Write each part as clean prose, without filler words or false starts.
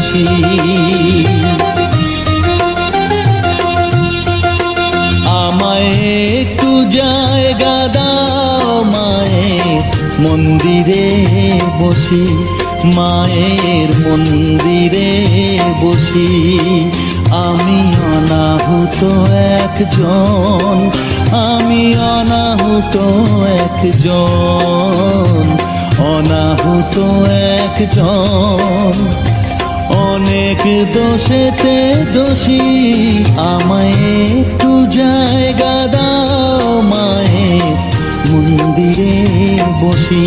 বসি। আমায় একটু জায়গা দাও মায়ের মন্দিরে বসি, মায়ের মন্দিরে বসি। আমি অনাহুত একজন, আমি অনাহুত একজন, অনাহুত একজন। অনেক দোষেতে দোষী, আমায় একটু জায়গা দাও মায়ের মন্দিরে বসি,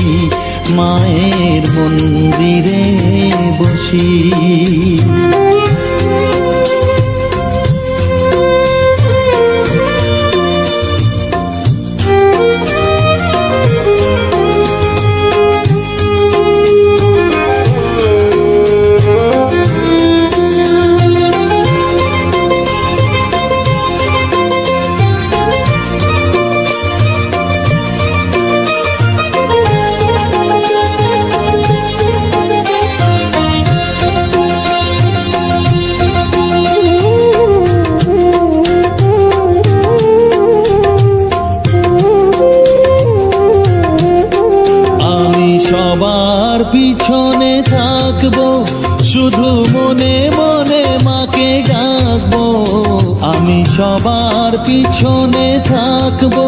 মায়ের মন্দিরে বসি। পিছনে থাকবো, শুধু মনে মনে মাকে ডাকবো। আমি সবার পিছনে থাকবো,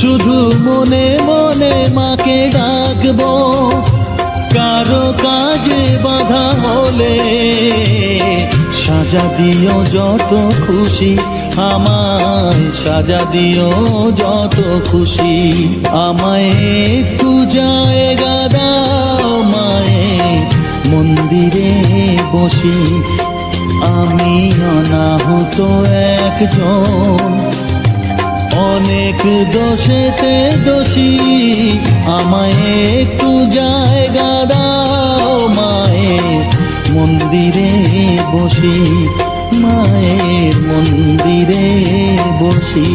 শুধু মনে মনে মাকে ডাকবো। কারো কাজে বাধা হলে সাজা দিও যত খুশি, আমায় সাজা দিও যত খুশি। আমায় একটু জায়গা দাও মায়ের মন্দিরে বসি, আমি অনাহুত একজন। অনেক দোষেতে দোষী, আমায় একটু জায়গা দাও মায়ের মন্দিরে বসি, মায়ের মন্দিরে বসি।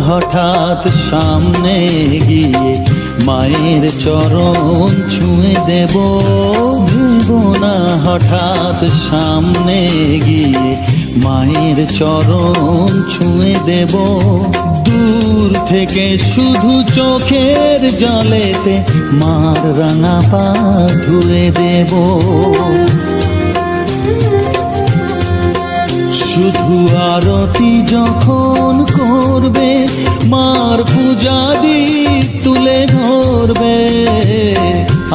হঠাৎ সামনে গিয়ে মায়ের চরণ ছুঁয়ে দেব, ভেবো না হঠাৎ সামনে গিয়ে মায়ের চরণ ছুঁয়ে দেব। দূর থেকে শুধু চোখের জলেতে মার রাঙা পা ধুয়ে দেব। শুধু আরতি যখন করবে, মার পূজা দীপ তুলে ধরবে।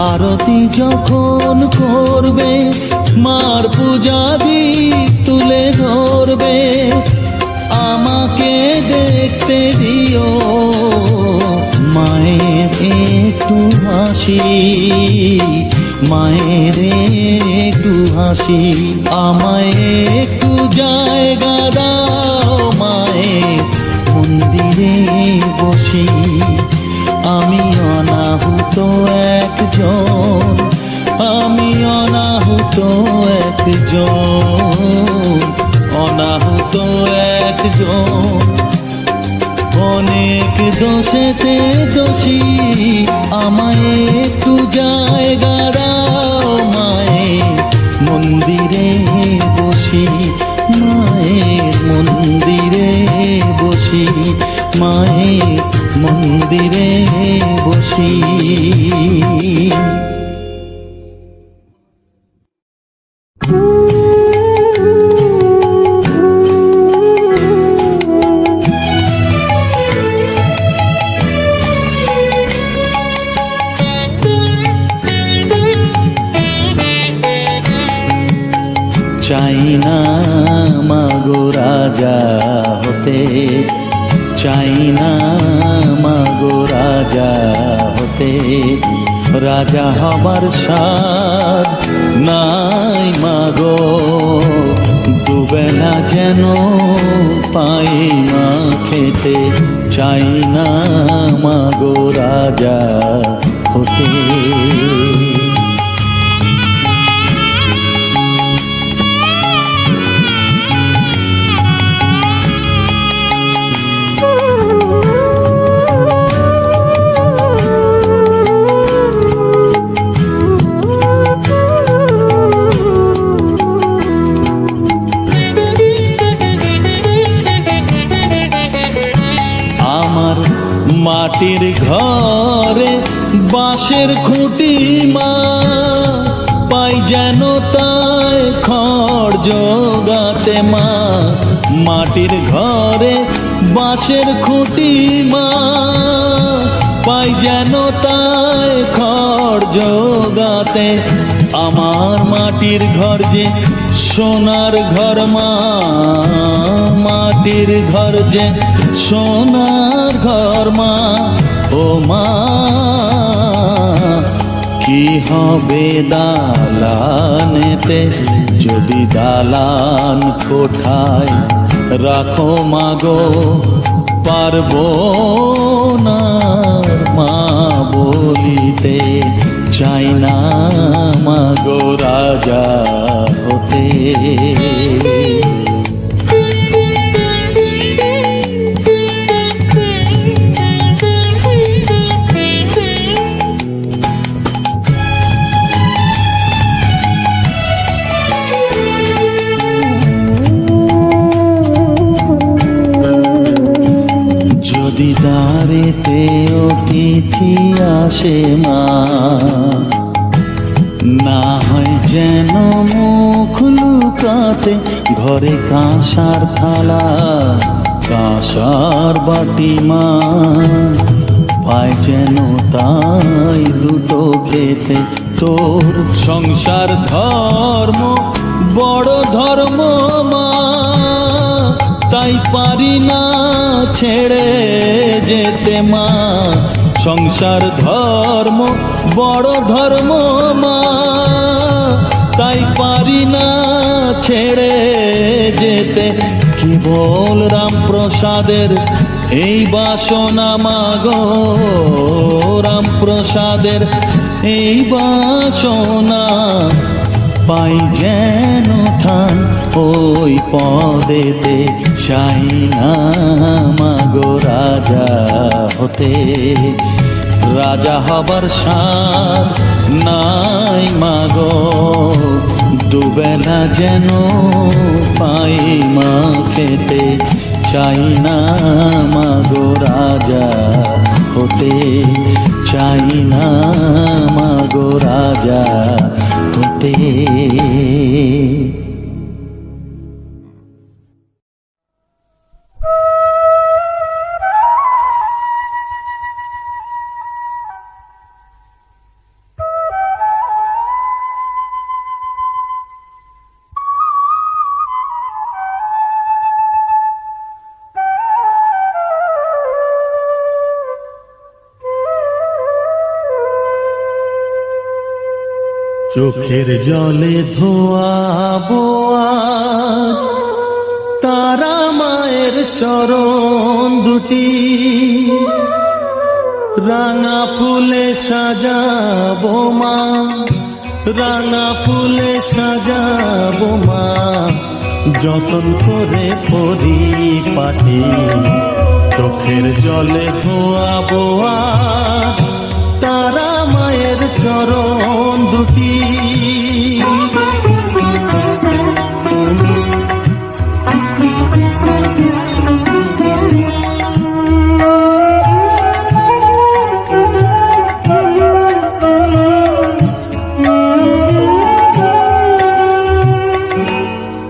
আরতি যখন করবে, মার পূজা দীপ তুলে ধরবে। আমাকে দেখতে দিও মায়ের একটু হাসি, মায়ের একটু হাসি। আমায় একটু জায়গা দাও মায়ের মন্দিরে বসি, আমি অনাহুত একজন, আমি অনাহুত একজন, অনাহুত একজন। অনেক দোষেতে দোষী, আমায় একটু জায়গা দাও মায়ের মন্দিরে বসি, মায়ের মন্দিরে বসি, মায়ের মন্দিরে বসি। চাই না মাগো রাজা হতে, চাই না মাগো রাজা হতে। রাজা হবার স্বাদ নাই মাগো, দুবেলা যেন পাই মা খেতে। চাই না মাগো রাজা হতে। আমার মাটির ঘরে বাঁশের খুঁটি মা, পাই যেন তাই খড় জোগাতে মা। মাটির ঘরে বাঁশের খুঁটি মা, পাই যেন তাই খড় জোগাতে। আমার মাটির ঘর যে সোনার ঘর মা, মাটির ঘর যে সোনার ঘর মা। ও মা কি হবে দালানেতে যদি দালান কোঠায় রাখো মাগো, পারবো না মা বলিতে। চাই না মাগো রাজা হতে। যদি দ্বারেতে অতিথি আসে মা, না হয় যেন মুখ লুকাতে। ঘরে কাঁসার থালা কাঁসার বাটি মা, পায় যেন তাই দুটো খেতে। তোর সংসার ধর্ম বড় ধর্ম মা, তাই পারি না ছেড়ে যেতে মা। সংসার ধর্ম বড় ধর্ম মা, তাই পারি না ছেড়ে যেতে। কেবল রামপ্রসাদের এই বাসনা মাগো, রামপ্রসাদের এই বাসনা। পাই যেন ঠান ওই পদেতে। চাই না মাগো রাজা হতে। রাজা হবার সার নাই মাগো, দুবেলা যেন পাই মা খেতে। চাই না মাগো রাজা হতে। চাই না মাগো রাজা হতে। চোখের জলে ধোয়াবো আজ তারা মায়ের চরণ দুটি। রাঙা ফুলে সাজাবো মা, রাঙা ফুলে সাজাবো মা। যতন করে পরিপাটি চোখের জলে ধোয়াবো আজ তারা মায়ের চরণ দুটি।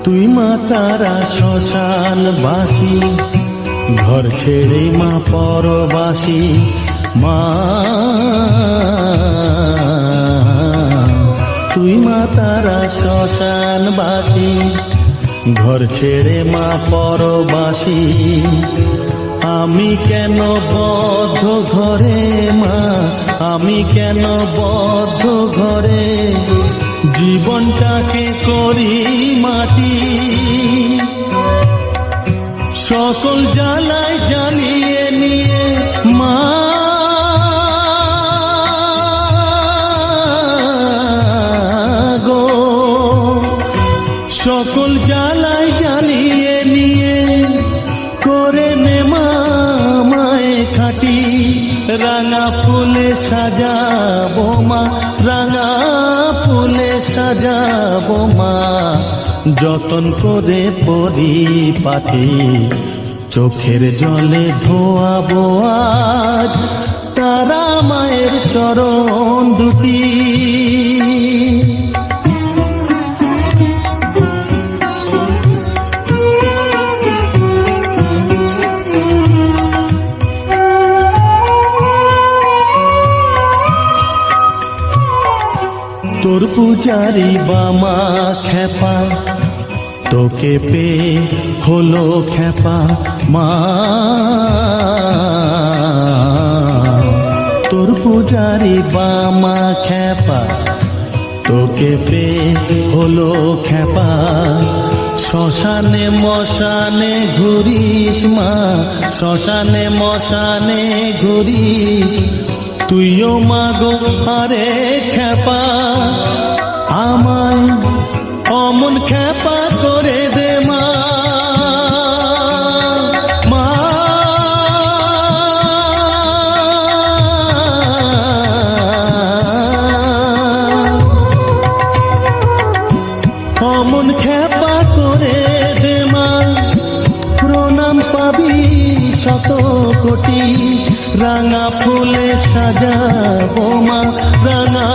তুই মা তারা শ্মশান বাসী, ঘর ছেড়ে মা পরবাসী মা। তুই মা তারা শ্মশান বাসী, ঘর ছেড়ে মা পরবাসী। আমি কেন বদ্ধ ঘরে মা, আমি কেন বদ্ধ ঘরে জীবনটাকে করি মাটি। সকল জ্বালায় জ্বালিয়ে নি ফুলে সাজাবো মা, রাঙা ফুলে সাজাবো মা, যতন করে পরিপাটি চোখের জলে ধোয়াবো আজ তারা মায়ের চরণ দুটি। তোর পূজারি বামা খেপা, তোকে পে হলো খেপা মা, তোর পূজারি বামা খেপা, তোকে পে হলো খেপা, শ্মশানে মশানে ঘুরিস মা, শ্মশানে মশানে ঘুরিস, তুইও মাগো আরে খেপা, আমায় অমন খেপা করে দে মা, মা অমন খেপা করে দে মা, প্রণাম পাবি শত কোটি, রাঙা ফুলে সাজাবো মা, রাঙা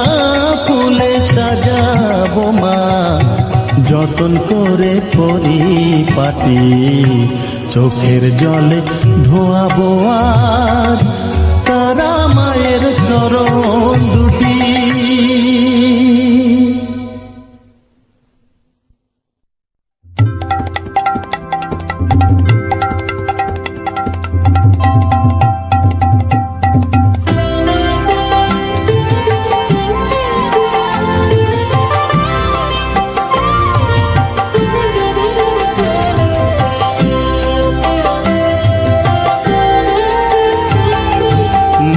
ফুলে সাজাবো মা, যতন করে পরিপাটি চোখের জলে ধোয়াবো আজ তারা মায়ের চরণ দুটি।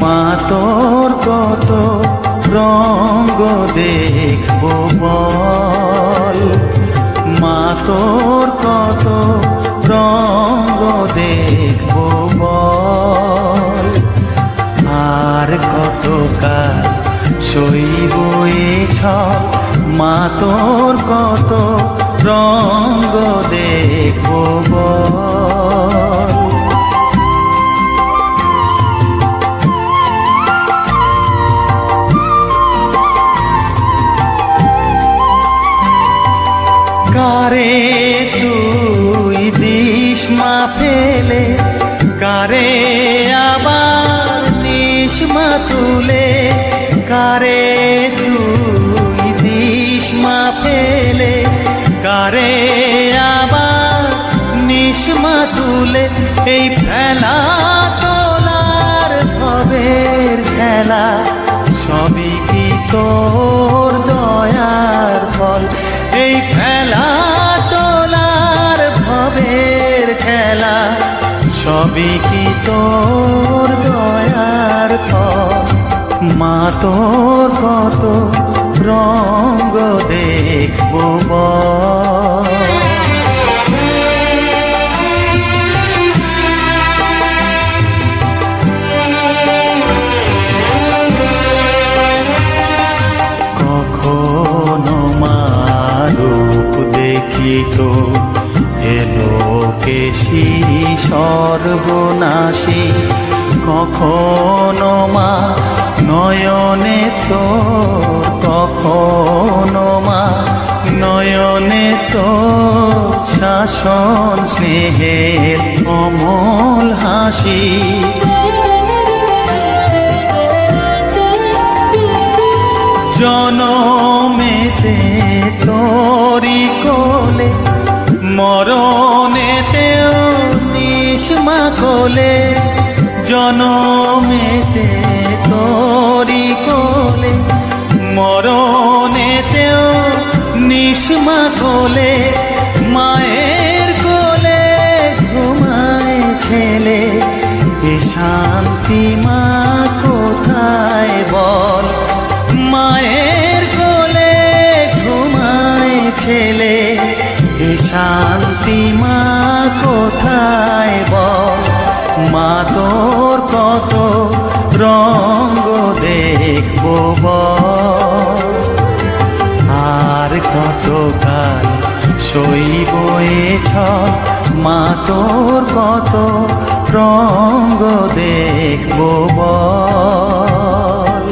মা তোর কত রঙ্গ দেখবো বল, মা তোর কত রঙ্গ দেখবো বল, আর কত কাল সইব এ ছল, মা তোর কত রঙ্গ দেখবো বল। কারে তুই দিস মা ফেলে, কারে আবার নিস মা তুলে, কারে তুই দিস মা ফেলে, কারে আবার নিস মা তুলে, এই ফেলা তোলার ভবের খেলা সবই কি তোর দয়ার ফল, এই খেলা তোলার ভবের খেলা সবই কি তোর দয়ার ফল, মা তোর কত রঙ্গ দেখবো বল। কখনো মা রূপ দেখিত এলো কেশি সর্বনাশী, কখনো মা নয়নে তোর, কখনো মা নয়নে তোর শাসন স্নেহের অমল হাসি, জনমেতে তোরি কোলে, মরণেতেও নিস মা কোলে, জনমেতে তোরি কোলে, মরণেতেও নিস মা কোলে, মায়ের কোলে ঘুমায় ছেলে, এ শান্তি মা কোথায় বল, মায়ের কোলে ঘুমায় ছেলে, এ শান্তি মা কোথায় বল, মা তোর কত রঙ দেখবো বল, আর কতকাল সইব এ ছল, মা তোর কত রঙ্গ দেখবো বল।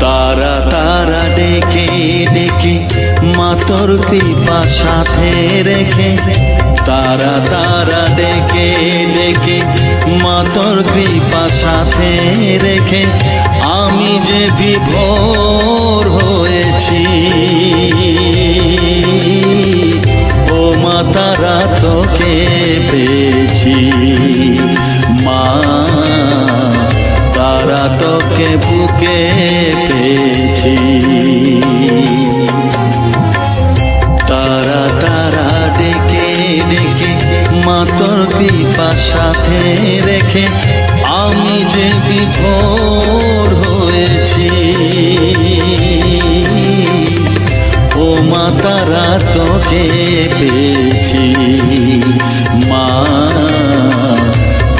তারা তারা ডেকে ডেকে মা তোর কৃপা সাথে রেখে, তারা তারা ডেকে ডেকে মা তোর কৃপা সাথে রেখে, আমি যে বিভোর হয়েছি। ও মা তারা তোকে পেয়েছি, মা তারা তোকে বুকে পেয়েছি। তারা তারা ডেকে ডেকে মা তোর কৃপা সাথে রেখে, আমি যে বিভোর হয়েছি। ও মা তারা তোকে পেয়েছি, মা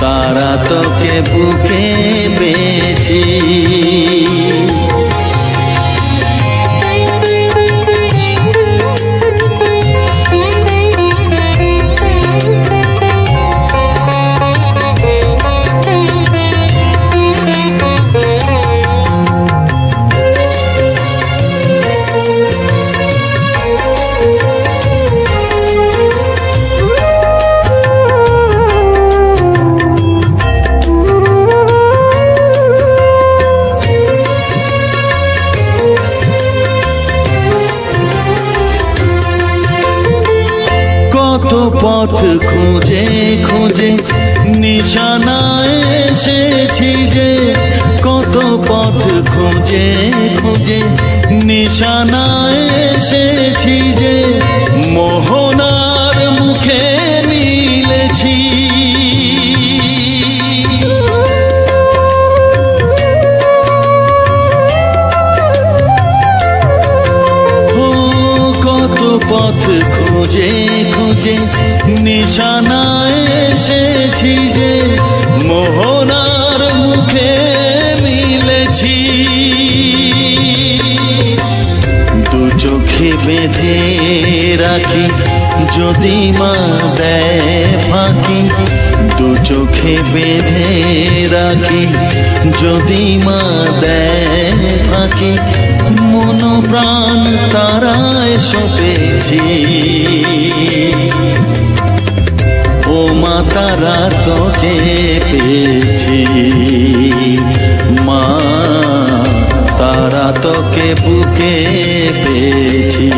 তারা তোকে বুকে পেয়েছি। কত পথ খুঁজে খুঁজে নিশানায় এসেছি যে, কত পথ খুঁজে খুঁজে নিশানায় এসেছি যে, মোহনার মুখে মিলেছি। কত পথ খুঁজে খুঁজে নিশানায় এসেছি যে, মোহনার মুখে মিলেছি। দু চোখে বেঁধে রাখি যদি মা দেয় ফাঁকি, দু চোখে বেঁধে রাখি যদি মা দেয় ফাঁকি, মন প্রাণ তারায় সপেছি। ও মা তারা তোকে পেয়েছি, মা তারা তোকে বুকে পেয়েছি।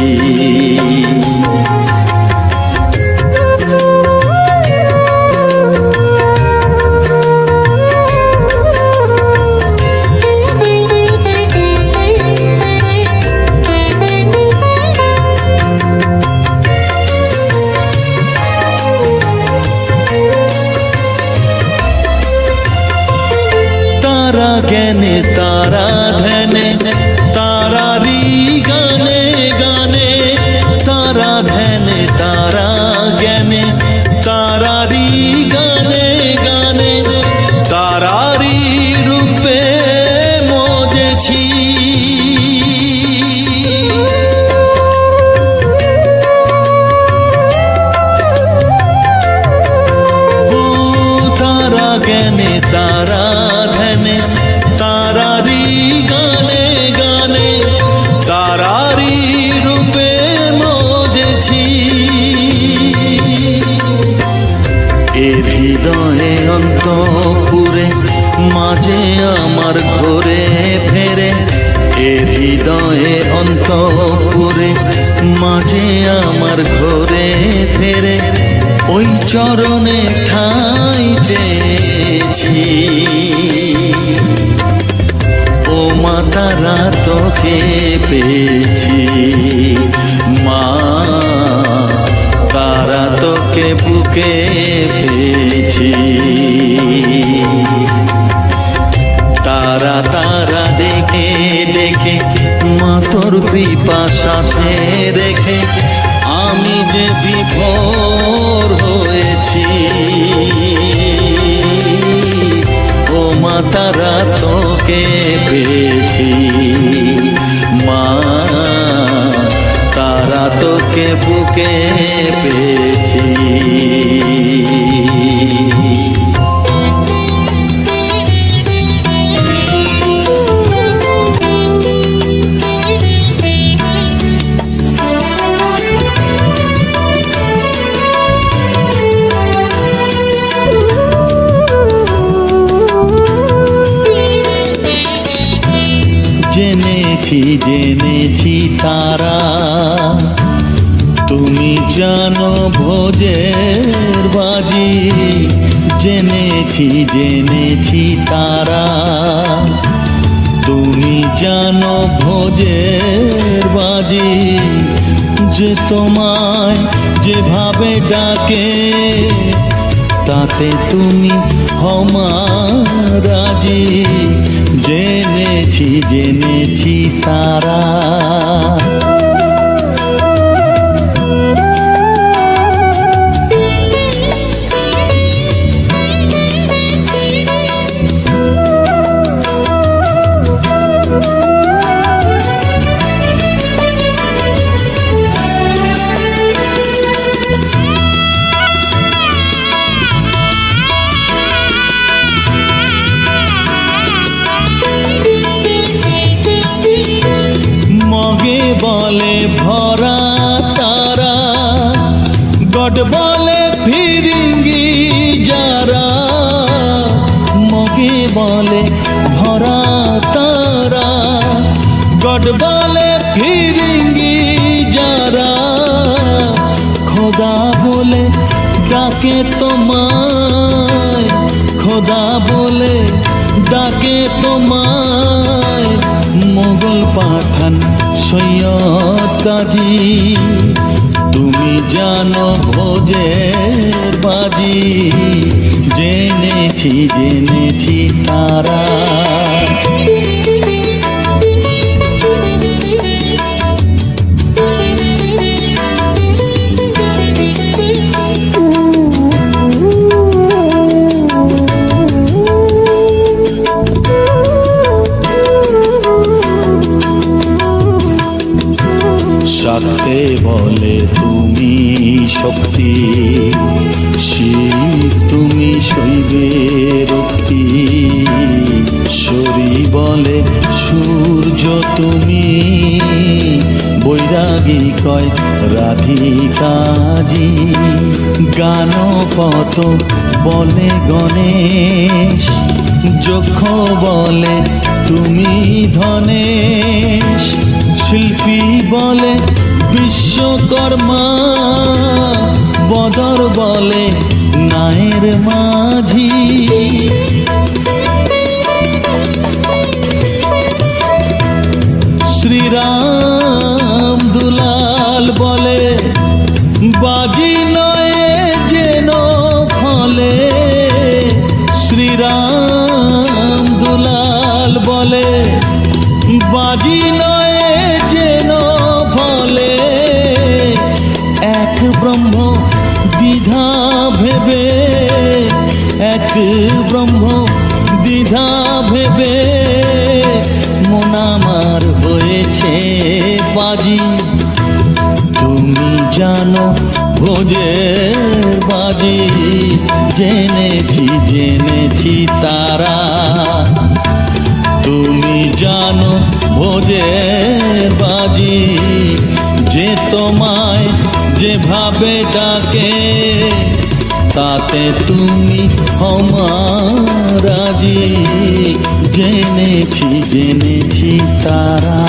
তারা জ্ঞানে তারা ধ্যানে তারারি গানে গানে, তারা ধ্যানে তারা জ্ঞানে তারারি গানে গানে, তারারি রূপে মজেছি। তারা জ্ঞানে তারা ধ্যানে তারারি গানে গানে, তারারি রূপে মজেছি। এ হৃদয়ে অন্তপুরে মাঝে আমার ঘরে ফেরে, এ হৃদয়ে অন্তপুরে মাঝে আমার ঘরে ফেরে, ওই চরণে ঠাঁই চেয়েছি। ও মা তারা তোকে পেয়েছি, মা তারা তোকে বুকে পেয়েছি। তারা তারা ডেকে ডেকে মা তোর কৃপা সাথে রেখে আমি যে বিভোর হয়েছি, ও মা তারা তোকে পেয়েছি, মা তারা তোকে বুকে পেয়েছি। জেনেছি তারা তুমি জানো ভোজের বাজি, জেনেছি তারা তুমি জানো ভোজের বাজি, যে তোমায় যেভাবে ডাকে তাতে তুমি হমা রাজি, জেনেছি তারা। বলে ভরা তারা, গড বলে ফিরিঙ্গি যারা, মগে বলে ভরা তারা, গড বলে ফিরিঙ্গি যারা, খোদা বলে ডাকে তোমায়, খোদা বলে ডাকে তোমায়, মোগল পাঠান সৈয়দ কাজী, তুমি জানো ভোজের বাজি, জেনেছি তারা। শাক্তে বলে তুমি শক্তি, শিব তুমি শৈবে রক্তি, শরী বলে সূর্য তুমি, বৈরাগী কয় রাধিকাজি, গানপত বলে গণেশ, যক্ষ বলে তুমি ধনেশ, শিল্পী বলে বিশ্বকর্মা, বদর বলে নায়ের মাঝি, শ্রীরাম দুলাল বলে বাজি নয় যেন ফলে, শ্রীরাম দুলাল বলে বাজি নয় যেন ফলে, এক ব্রহ্ম দ্বিধা ভেবে, এক ব্রহ্ম দ্বিধা ভেবে, মন আমার হয়েছে বাজি, তুমি জানো ভোজের বাজি, জেনেছি তারা, তুমি জানো ভোজের বাজি, যে তোমায় যেভাবে ডাকে তাতে তুমি ক্ষমা রাজি, জেনেছি তারা।